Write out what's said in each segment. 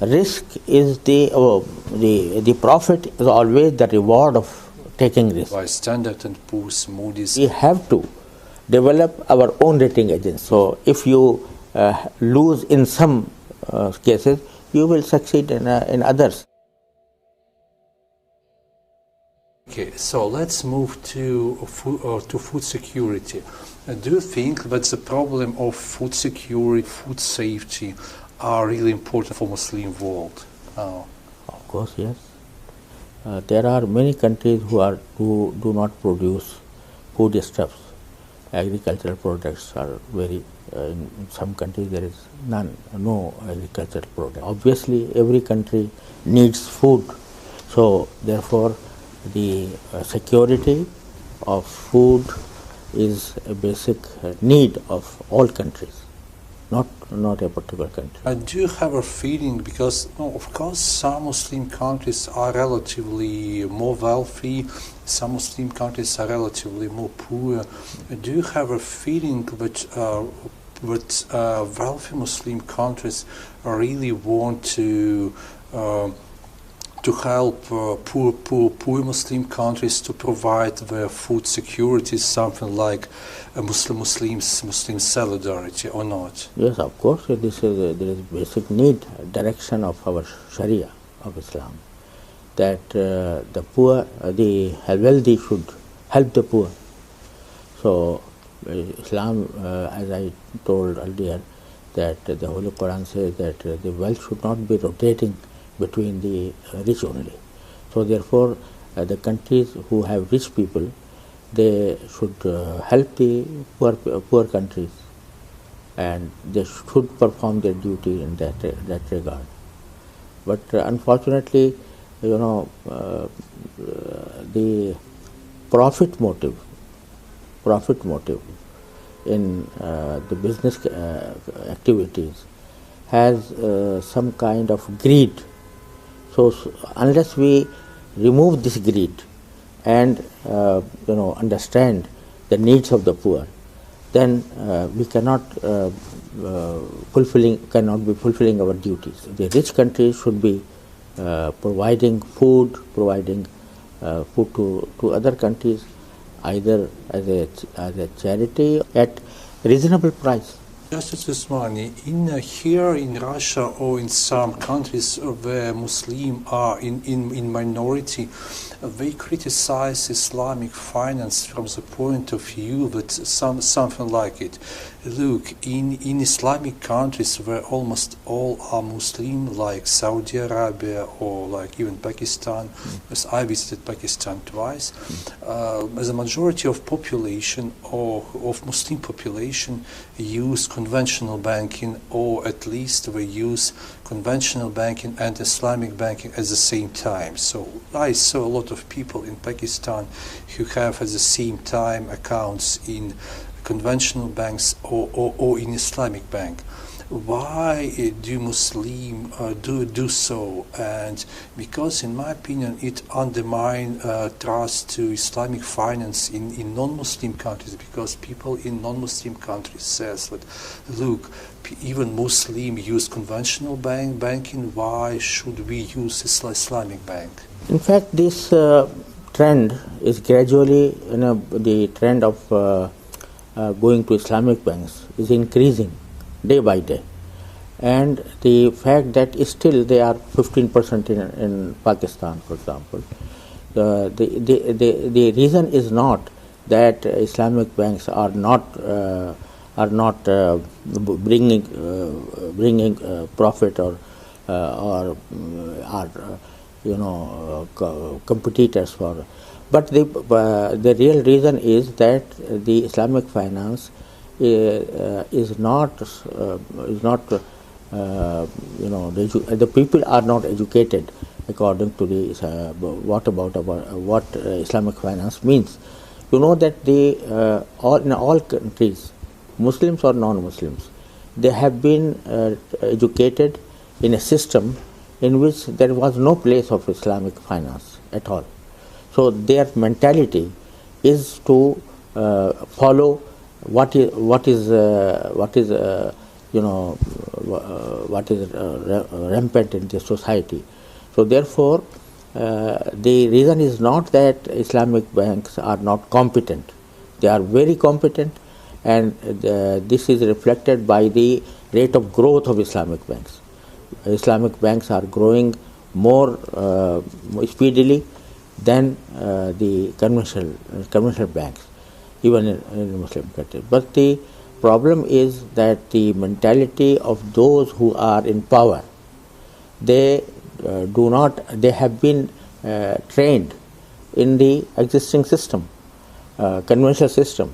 risk is the profit is always the reward of taking risk. By Standard & Poor's, Moody's. We have to develop our own rating agency. So if you lose in some cases, you will succeed in others. Okay, so let's move to food security. Do you think that the problem of food security, food safety are really important for Muslim world? Of course, yes. There are many countries who do not produce foodstuffs. Agricultural products are very, in some countries there is no agricultural product. Obviously, every country needs food. So, therefore, the security of food is a basic need of all countries, not a particular country. I do have a feeling, because of course some Muslim countries are relatively more wealthy, some Muslim countries are relatively more poor. Do you have a feeling that wealthy Muslim countries really want to help poor Muslim countries to provide their food security, something like a Muslim solidarity, or not? Yes, of course. There is basic need, direction of our Sharia of Islam, that the poor, the wealthy should help the poor. So Islam, as I told earlier, that the Holy Quran says that the wealth should not be rotating between the rich only. So therefore, the countries who have rich people, they should help the poor countries, and they should perform their duty in that regard. But unfortunately, the profit motive in the business activities has some kind of greed. So unless we remove this greed and understand the needs of the poor, then we cannot be fulfilling our duties. The rich countries should be providing food to other countries, either as a charity at reasonable price. Justice Usmani, here in Russia or in some countries where Muslims are in minority, they criticize Islamic finance from the point of view that something like it. Look, in Islamic countries where almost all are Muslim, like Saudi Arabia or like even Pakistan, because I visited Pakistan twice, the majority of population or of Muslim population use conventional banking, or at least we use conventional banking and Islamic banking at the same time. So I saw a lot of people in Pakistan who have at the same time accounts in conventional banks or in Islamic bank. Why do Muslims do so? And because in my opinion it undermines trust to Islamic finance in non-Muslim countries, because people in non-Muslim countries says that, look, even Muslims use conventional banking, why should we use Islamic bank? In fact, this trend is gradually, the trend of going to Islamic banks is increasing day by day, and the fact that still they are 15% in Pakistan, for example, the reason is not that Islamic banks are not bringing profit or are competitors for, but the real reason is that the Islamic finance is not the people are not educated according to what Islamic finance means. You know that in all countries, Muslims or non-Muslims, they have been educated in a system in which there was no place of Islamic finance at all. So their mentality is to follow what is what is rampant in the society. So therefore, the reason is not that Islamic banks are not competent. They are very competent, and this is reflected by the rate of growth of Islamic banks. Islamic banks are growing more speedily than the conventional banks, even in Muslim countries. But the problem is that the mentality of those who are in power, they have been trained in the existing system, conventional system.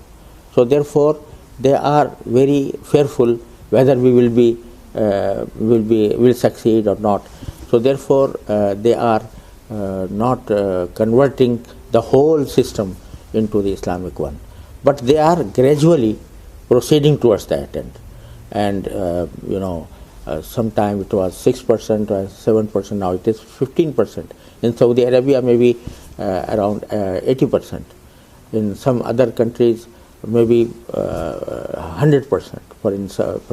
So therefore, they are very fearful whether we will succeed or not. So therefore, they are not converting the whole system into the Islamic one, but they are gradually proceeding towards that end. And sometime it was 6% or 7%. Now it is 15%. In Saudi Arabia, maybe around 80%. In some other countries, maybe 100%. For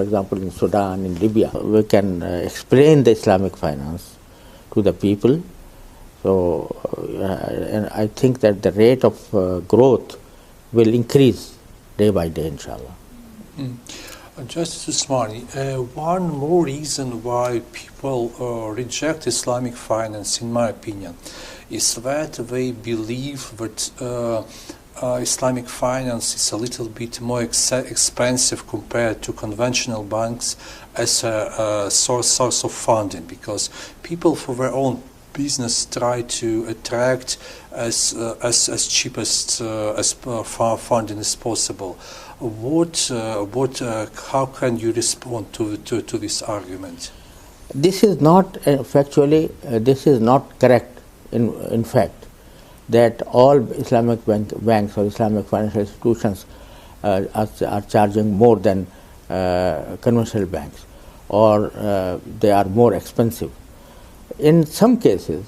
example, in Sudan, in Libya, we can explain the Islamic finance to the people. So, and I think that the rate of growth will increase day by day, inshallah. Justice Usmani, one more reason why people reject Islamic finance, in my opinion, is that they believe that Islamic finance is a little bit more expensive compared to conventional banks as a source of funding, because people for their own business try to attract as cheapest as funding as possible. How can you respond to this argument? This is not factually. This is not correct. In fact, that all Islamic banks or Islamic financial institutions are charging more than conventional banks, or they are more expensive. In some cases,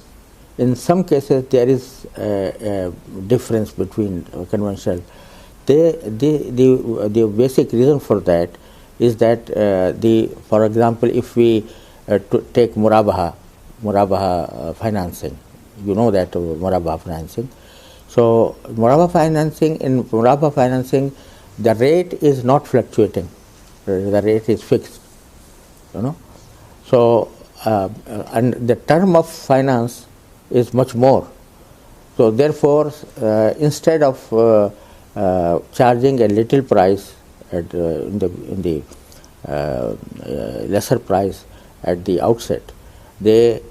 there is a difference between conventional. The basic reason for that is that for example, if we take murabaha financing, you know that murabaha financing. So murabaha financing, the rate is not fluctuating. The rate is fixed. So and the term of finance is much more. So therefore, instead of charging a little price in the lesser price at the outset, they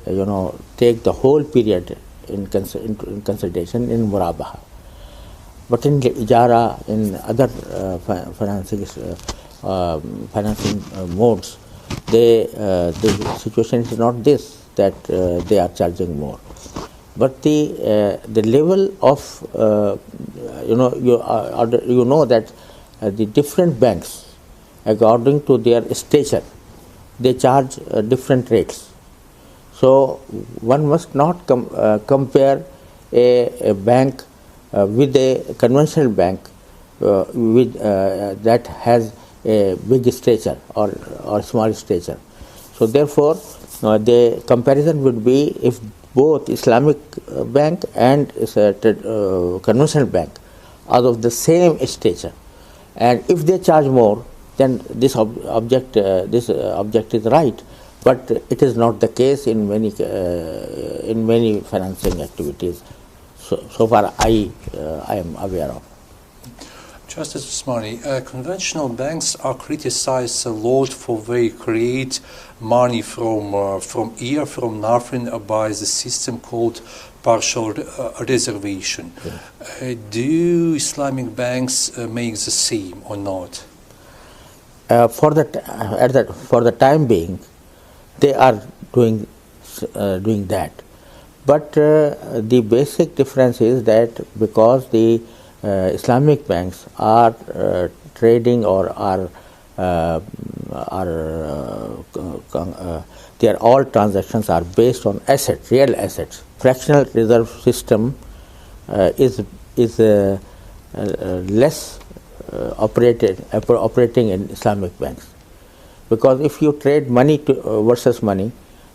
take the whole period in consideration in murabaha. But in ijara, in other financing modes, the situation is not this, that they are charging more. But the level of you know that the different banks, according to their stature, they charge different rates. So one must not compare a bank with a conventional bank that has a big stature or small stature. So therefore, the comparison would be if both Islamic bank and conventional bank are of the same stature, and if they charge more, then this object is right. But it is not the case in many financing activities. So far, I am aware of. Justice Usmani, conventional banks are criticized a lot for they create money from nothing by the system called partial reservation. Yeah. Do Islamic banks make the same or not? For the time being, they are doing that. But the basic difference is that because the Islamic banks are trading or their all transactions are based on assets, real assets. Fractional reserve system is less operating in Islamic banks. because if you trade money versus money,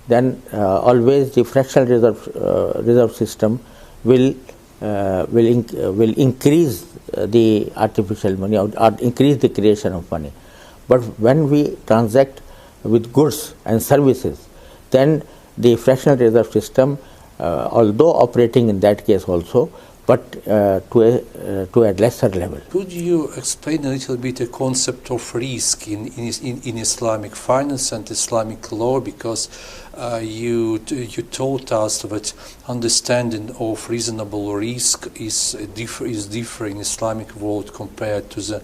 then always the fractional reserve system will increase the artificial money or increase the creation of money. But when we transact with goods and services, then the fractional reserve system, although operating in that case also, but to a lesser level. Could you explain a little bit the concept of risk in Islamic finance and Islamic law? Because you told us that understanding of reasonable risk is different in Islamic world compared to the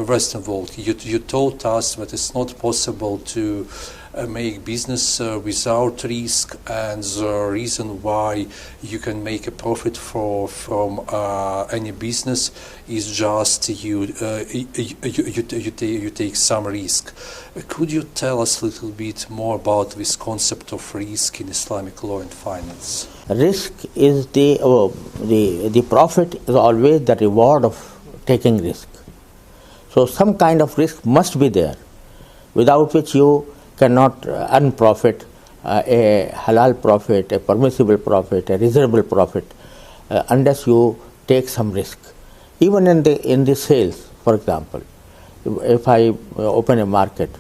Western world. You told us that it's not possible to make business without risk, and the reason why you can make a profit from any business is just you take some risk. Could you tell us a little bit more about this concept of risk in Islamic law and finance? Risk is the profit is always the reward of taking risk. So some kind of risk must be there, without which you cannot earn profit, a halal profit, a permissible profit, a reasonable profit, unless you take some risk. Even in the sales, for example, if I open a market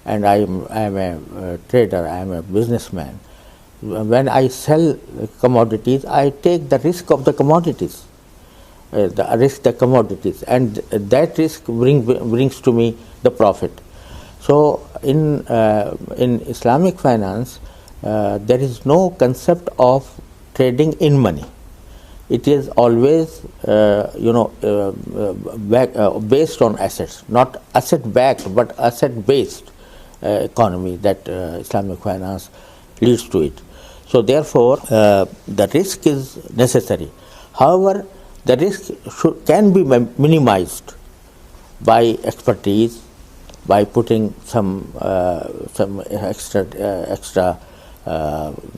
and I am a trader, I am a businessman, when I sell commodities, I take the risk of the commodities, and that risk brings to me the profit. So in Islamic finance, there is no concept of trading in money. It is always based on assets, not asset backed but asset based economy that Islamic finance leads to it. So therefore the risk is necessary. However, the risk can be minimized by expertise, by putting some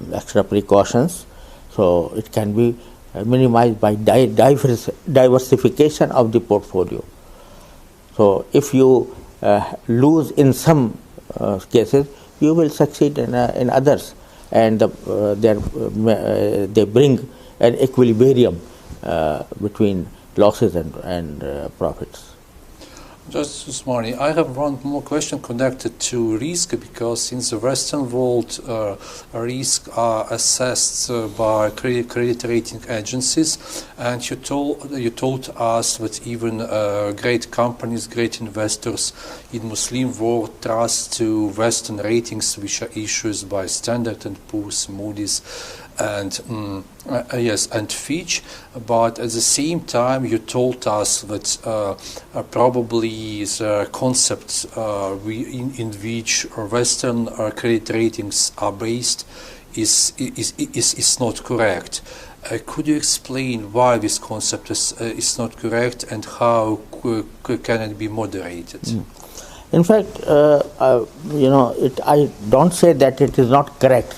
extra precautions. So it can be minimized by diversification of the portfolio. So if you lose in some cases, you will succeed in others, and they bring an equilibrium between losses and profits. Just Usmani, I have one more question connected to risk, because in the Western world, risks are assessed by credit rating agencies, and you told us that even great companies, great investors in Muslim world trust to Western ratings, which are issued by Standard & Poor's, Moody's, and and Fitch. But at the same time, you told us that probably the concepts in which Western credit ratings are based is not correct. Could you explain why this concept is not correct, and how can it be moderated? In fact, I don't say that it is not correct.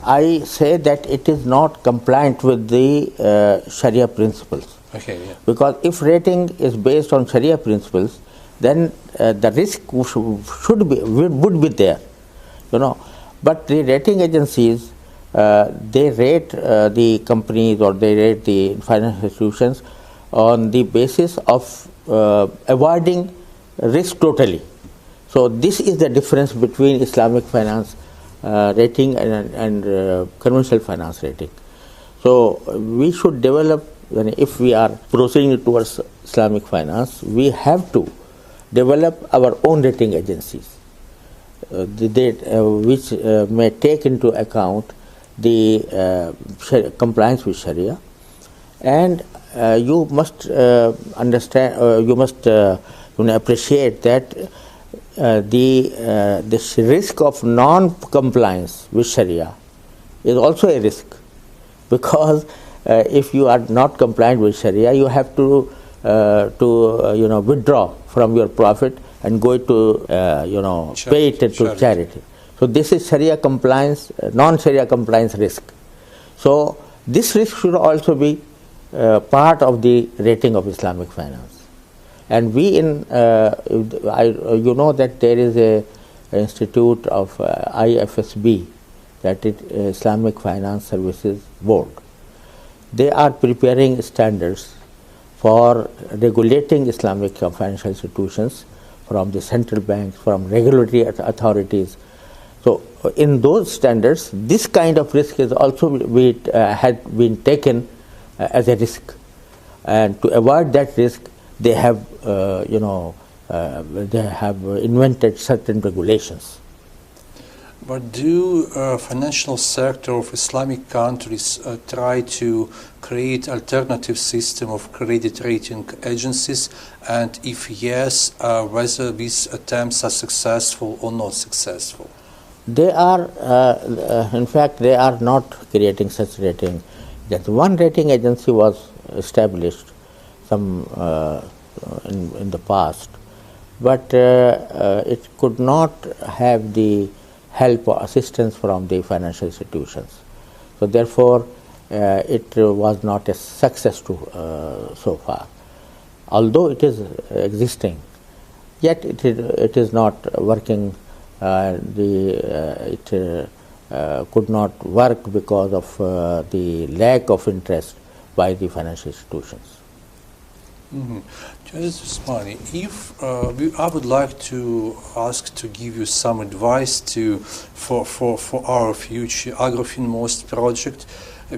I say that it is not compliant with the Sharia principles. Okay, yeah. Because if rating is based on Sharia principles, then the risk would be there, But the rating agencies, they rate the companies, or they rate the financial institutions on the basis of avoiding risk totally. So this is the difference between Islamic finance rating and conventional finance rating. So we should develop, if we are proceeding towards Islamic finance, we have to develop our own rating agencies, which may take into account the compliance with Sharia, and you must understand, you must appreciate that the risk of non-compliance with Sharia is also a risk, because if you are not compliant with Sharia, you have to withdraw from your profit and go to pay it to charity. So this is Sharia compliance, non-Sharia compliance risk. So this risk should also be part of the rating of Islamic finance. And we that there is institute of IFSB, that is Islamic Finance Services Board. They are preparing standards for regulating Islamic financial institutions from the central banks, from regulatory authorities. So in those standards, this kind of risk is also had been taken as a risk, and to avoid that risk, they have invented certain regulations. But do financial sector of Islamic countries try to create alternative system of credit rating agencies? And if yes, whether these attempts are successful or not successful? They are, in fact, they are not creating such rating. That one rating agency was established some in the past, but it could not have the help or assistance from the financial institutions. So therefore, it was not a success so far. Although it is existing, yet it is not working. It could not work because of the lack of interest by the financial institutions. Mm-hmm. Just Usmani, if I would like to ask to give you some advice for our future AgroFinMost project,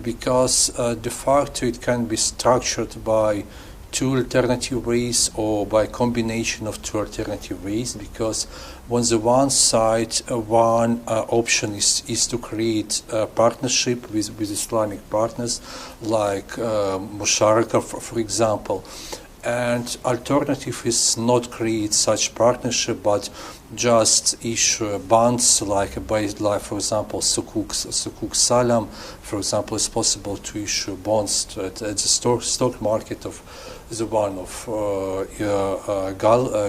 because de facto it can be structured by two alternative ways or by combination of two alternative ways, because on the one side, one option is to create a partnership with Islamic partners like Musharaka, for example. And alternative is not create such partnership, but just issue bonds like for example, Sukuk Salam. For example, it's possible to issue bonds at the stock market of the one of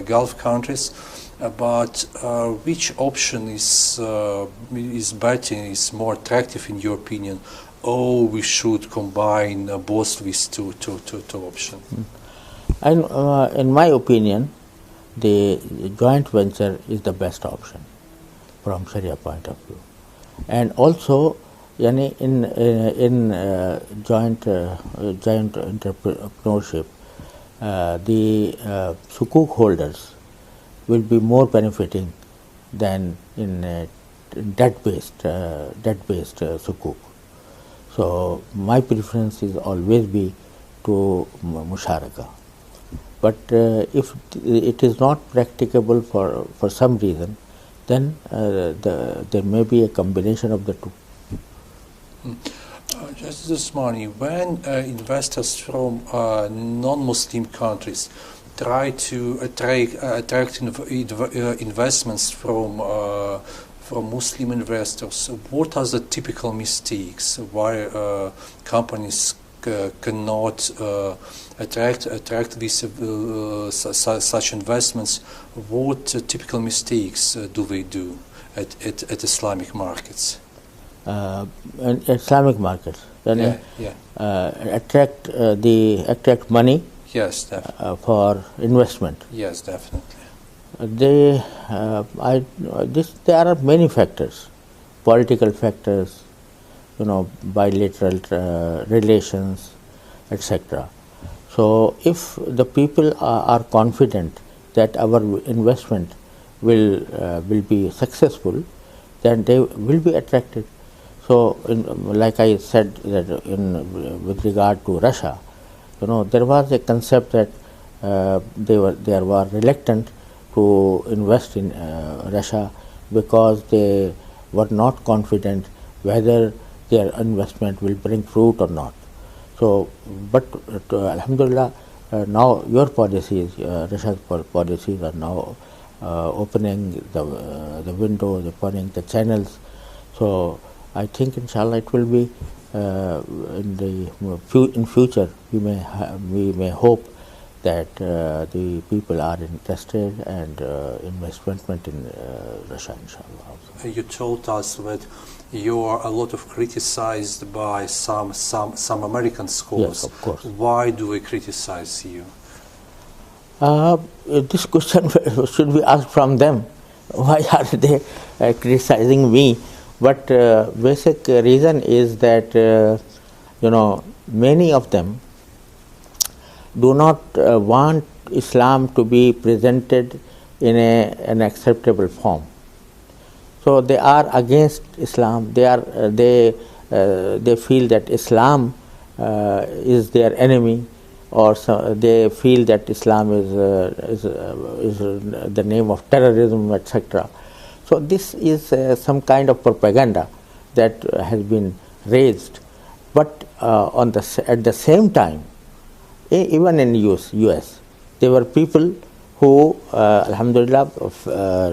Gulf countries. But which option is better, is more attractive in your opinion? Or we should combine both these two options? And in my opinion, the joint venture is the best option from Sharia point of view. And also, in joint entrepreneurship, the sukuk holders will be more benefiting than in debt-based sukuk. So my preference is always be to musharaka. But if it is not practicable for some reason, then there may be a combination of the two. Just this morning, when investors from non-Muslim countries try to attract investments from Muslim investors, what are the typical mistakes why companies cannot attract these such investments? What typical mistakes do they do at Islamic markets? In Islamic markets, attract money. Yes, definitely. For investment. Yes, definitely. There are many factors, political factors, bilateral relations, etc. So if the people are confident that our investment will be successful, then they will be attracted. So, like I said, that with regard to Russia, there was a concept that they were reluctant to invest in Russia because they were not confident whether their investment will bring fruit or not. So, but alhamdulillah, now your policies, Russia's policies are now opening the windows, opening the channels. So I think inshallah it will be in future we may hope that the people are interested and investment in Russia, inshallah. You told us that you are a lot of criticized by some American scholars. Yes, of course. Why do we criticize you? This question should be asked from them, why are they criticizing me? But basic reason is that many of them do not want Islam to be presented in an acceptable form. So they are against Islam. They feel that Islam is their enemy, or they feel that Islam is the name of terrorism, etc. So this is some kind of propaganda that has been raised. But at the same time, even in US, there were people who, alhamdulillah,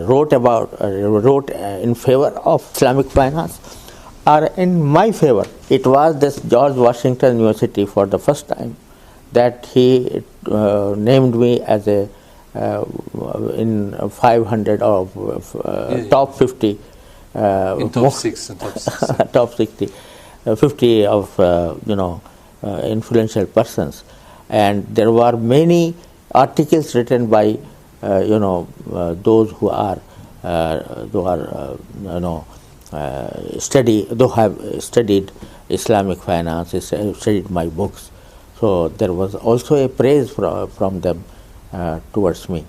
wrote in favor of Islamic finance, or in my favor. It was this George Washington University for the first time that he named me as a in 500 or top 50 in top 6 and top 6 top 60 50 of influential persons, and there were many articles written by those who have studied Islamic finance, studied my books. So there was also a praise from them towards me,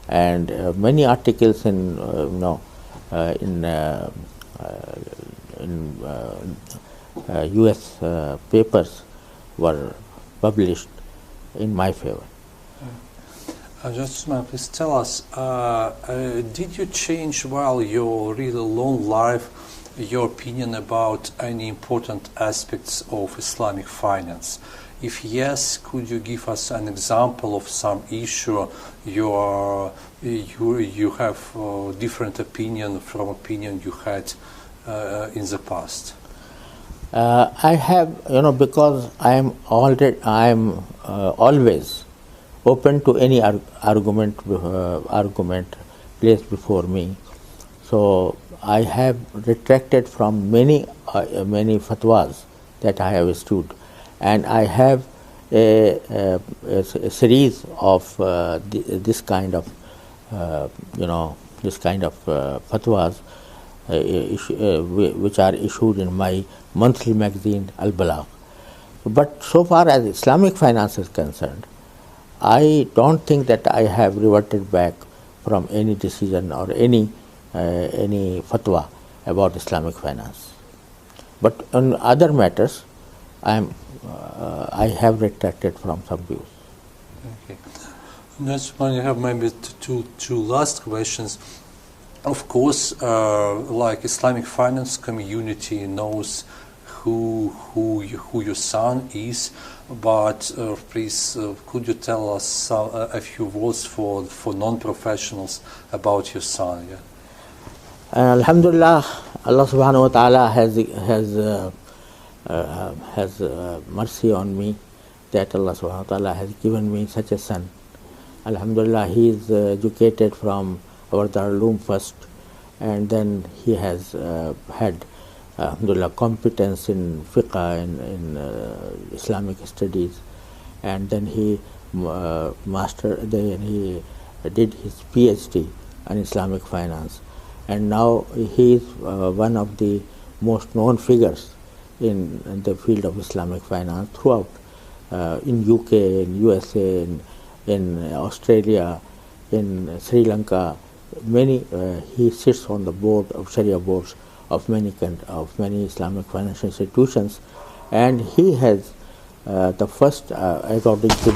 and many articles in US papers were published in my favor. Just please tell us, did you change while your really long life your opinion about any important aspects of Islamic finance? If yes, could you give us an example of some issue you have different opinion from opinion you had in the past? I have, because I am always open to any argument placed before me. So I have retracted from many fatwas that I have issued, and I have a series of this kind of fatwas which are issued in my monthly magazine Al Balagh. But so far as Islamic finance is concerned, I don't think that I have reverted back from any decision or any fatwa about Islamic finance. But on other matters, I have retracted from some views. Okay. Next one, you have maybe two last questions. Of course, like Islamic finance community knows who your son is, but please, could you tell us a few words for non-professionals about your son? Yeah? Alhamdulillah, Allah subhanahu wa ta'ala has mercy on me, that Allah subhanahu wa ta'ala has given me such a son. Alhamdulillah, he is educated from our Darul first, and then he has had alhamdulillah competence in fiqh, in Islamic studies, and then he he did his PhD in Islamic finance, and now he is one of the most known figures in the field of Islamic finance throughout, in UK, in USA, in Australia, in Sri Lanka. He sits on the board of Sharia boards of many Islamic financial institutions, and he has the first, according to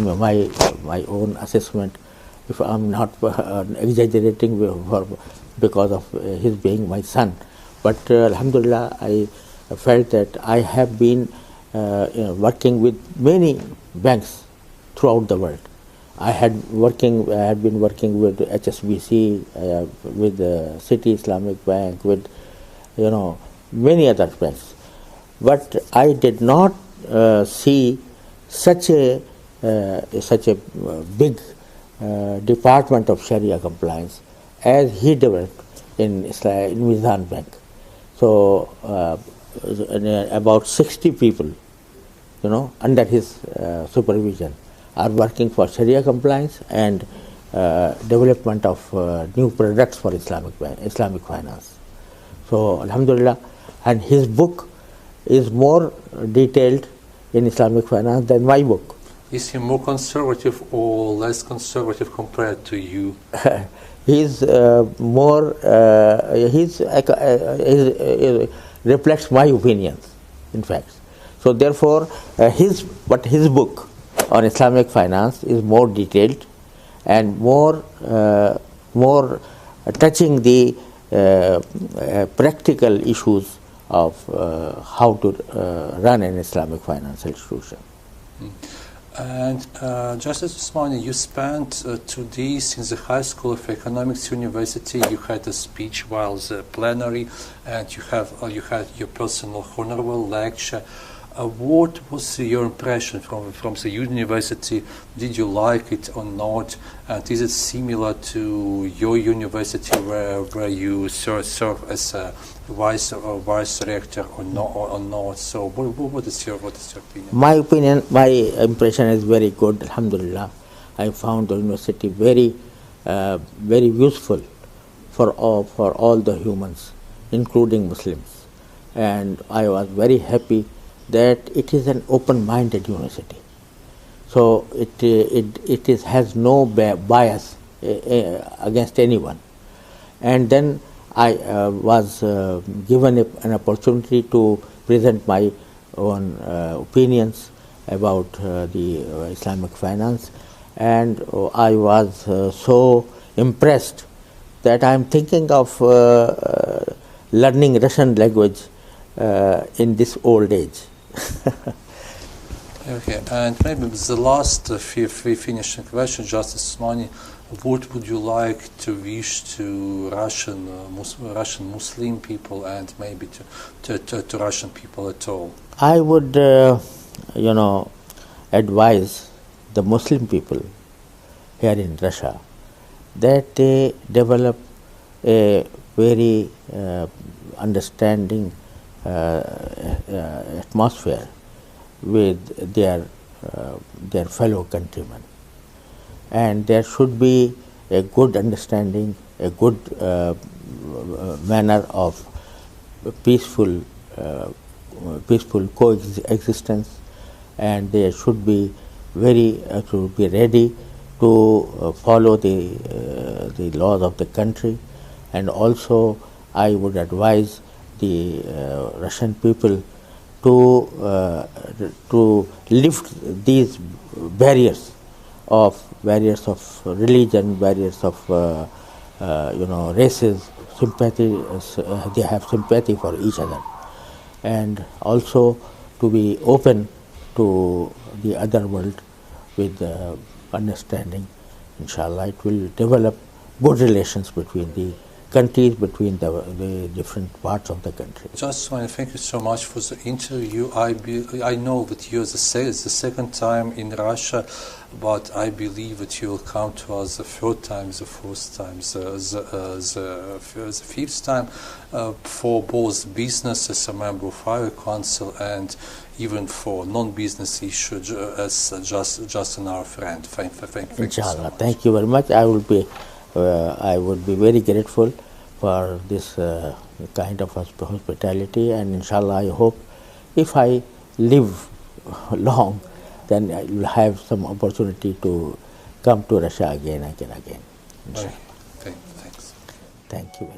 my own assessment, if I'm not exaggerating because of his being my son, but alhamdulillah, I felt that I have been working with many banks throughout the world. I had been working with HSBC, with City Islamic Bank, with many other banks, but I did not see such a big department of Sharia compliance as he developed in Mizan Bank. So about 60 people, under his supervision, are working for Sharia compliance, and development of new products for Islamic finance. So alhamdulillah, and his book is more detailed in Islamic finance than my book. Is he more conservative or less conservative compared to you? He's more, reflects my opinions, in fact. So therefore, his book on Islamic finance is more detailed and more touching the practical issues of how to run an Islamic financial institution. And Justice Usmani, you spent 2 days in the High School of Economics University. You had a speech while the plenary, and you had your personal honorable lecture. What was your impression from the university? Did you like it or not? And is it similar to your university where you serve as a vice rector or not? So what is your opinion? My impression is very good. Alhamdulillah, I found the university very useful for all the humans, including Muslims, and I was very happy that it is an open-minded university. So it has no bias against anyone. And then I was given an opportunity to present my own opinions about the Islamic finance, and I was so impressed that I am thinking of learning Russian language in this old age. Okay, and maybe the last finishing question, Justice Usmani, what would you like to wish to Russian Muslim people and maybe to Russian people at all? I would, advise the Muslim people here in Russia that they develop a very understanding atmosphere with their fellow countrymen, and there should be a good understanding, a good manner of peaceful coexistence, and they should be ready to follow the laws of the country. And also I would advise the Russian people to lift these barriers of religion, barriers of races, sympathy. They have sympathy for each other, and also to be open to the other world with understanding. Inshallah, it will develop good relations between the countries, between the different parts of the country. Just want to thank you so much for the interview. I know that you're the second time in Russia, but I believe that you will come to us the third time, the fourth time, the fifth time, for both business as a member of our council and even for non-business issues as just an our friend. Thank you. Inshallah, so much. Thank you very much. I would be very grateful for this kind of hospitality, and inshallah I hope if I live long, then I will have some opportunity to come to Russia again. Okay. Thanks. Thank you.